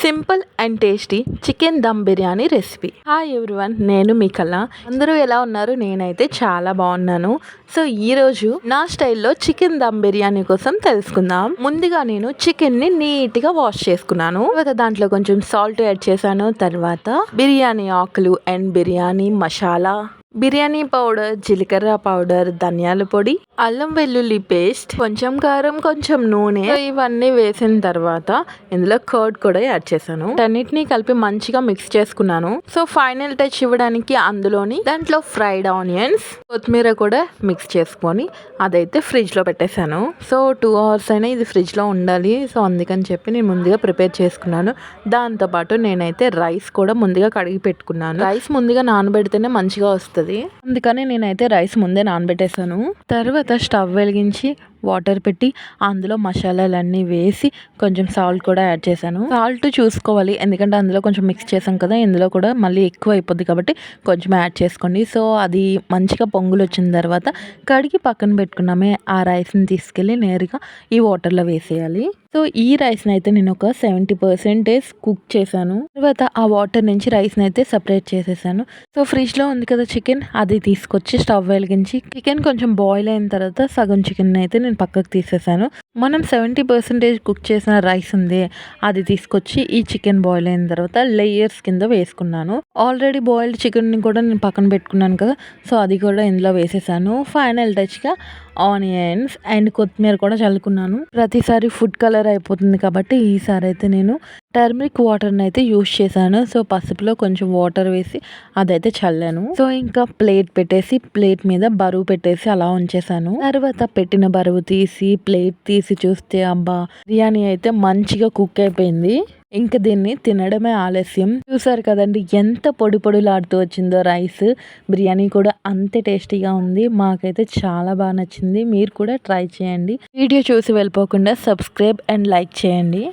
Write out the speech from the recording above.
Simple and tasty chicken dum biryani recipe. Hi everyone, నేను మీ కళ. అందరూ ఎలా ఉన్నారు? నేనైతే చాలా బాగున్నాను. సో ఈరోజు నా స్టైల్లో చికెన్ దమ్ బిర్యానీ కోసం తెలుసుకుందాం. ముందుగా నేను చికెన్ని నీట్గా వాష్ చేసుకున్నాను. తర్వాత దాంట్లో కొంచెం సాల్ట్ యాడ్ చేశాను. తర్వాత బిర్యానీ ఆకులు అండ్ బిర్యానీ మసాలా, బిర్యానీ పౌడర్, జీలకర్ర పౌడర్, ధనియాల పొడి, అల్లం వెల్లుల్లి పేస్ట్, కొంచెం కారం, కొంచెం నూనె, ఇవన్నీ వేసిన తర్వాత ఇందులో కర్డ్ కూడా యాడ్ చేశాను. అన్నిటినీ కలిపి మంచిగా మిక్స్ చేసుకున్నాను. సో ఫైనల్ టచ్ ఇవ్వడానికి అందులోని దాంట్లో ఫ్రైడ్ ఆనియన్స్, కొత్తిమీర కూడా మిక్స్ చేసుకొని అదైతే ఫ్రిడ్జ్ లో పెట్టేశాను. సో 2 hours అయినా ఇది ఫ్రిడ్జ్ లో ఉండాలి. సో అందుకని చెప్పి నేను ముందుగా ప్రిపేర్ చేసుకున్నాను. దాంతో పాటు నేనైతే రైస్ కూడా ముందుగా కడిగి పెట్టుకున్నాను. రైస్ ముందుగా నానబెడితేనే మంచిగా వస్తుంది. అందుకని నేనైతే రైస్ ముందే నానబెట్టేశాను. తర్వాత స్టవ్ వెలిగించి వాటర్ పెట్టి అందులో మసాలాలన్నీ వేసి కొంచెం సాల్ట్ కూడా యాడ్ చేశాను. సాల్ట్ చూసుకోవాలి, ఎందుకంటే అందులో కొంచెం మిక్స్ చేసాం కదా, ఇందులో కూడా మళ్ళీ ఎక్కువ అయిపోద్ది కాబట్టి కొంచెం యాడ్ చేసుకోండి. సో అది మంచిగా పొంగులు వచ్చిన తర్వాత కడిగి పక్కన పెట్టుకున్నామే ఆ రైస్ని తీసుకెళ్ళి నేరుగా ఈ వాటర్లో వేసేయాలి. సో ఈ రైస్ని అయితే నేను ఒక 70% కుక్ చేశాను. తర్వాత ఆ వాటర్ నుంచి రైస్ని అయితే సపరేట్ చేసేసాను. సో ఫ్రిడ్జ్లో ఉంది కదా చికెన్, అది తీసుకొచ్చి స్టవ్ వెలిగించి చికెన్ కొంచెం బాయిల్ అయిన తర్వాత సగం చికెన్ అయితే నేను పక్కకు తీసేసాను. మనం 70% కుక్ చేసిన రైస్ ఉంది, అది తీసుకొచ్చి ఈ చికెన్ బాయిల్ అయిన తర్వాత లేయర్స్ కింద వేసుకున్నాను. ఆల్రెడీ బాయిల్డ్ చికెన్ని కూడా నేను పక్కన పెట్టుకున్నాను కదా, సో అది కూడా ఇందులో వేసేసాను. ఫైనల్ టచ్గా ఆనియన్స్ అండ్ కొత్తిమీర కూడా చల్లుకున్నాను. ప్రతిసారి ఫుడ్ కలర్ అయిపోతుంది కాబట్టి ఈసారి అయితే నేను టర్మరిక్ వాటర్ని అయితే యూస్ చేశాను. సో పసుపులో కొంచెం వాటర్ వేసి అదైతే చల్లాను. సో ఇంకా ప్లేట్ పెట్టేసి ప్లేట్ మీద బరువు పెట్టేసి అలా ఉంచేసాను. తర్వాత పెట్టిన బరువు తీసి ప్లేట్ తీసి చూస్తే అబ్బా, బిర్యానీ అయితే మంచిగా కుక్ అయిపోయింది. ఇంకా దీన్ని తినడమే ఆలస్యం. చూసారు కదండి ఎంత పొడి పొడిలాడుతూ వచ్చిందో రైస్. బిర్యానీ కూడా అంతే టేస్టీగా ఉంది. మాకైతే చాలా బాగా నచ్చింది. మీరు కూడా ట్రై చేయండి. వీడియో చూసి వెళ్ళిపోకుండా సబ్స్క్రైబ్ అండ్ లైక్ చేయండి.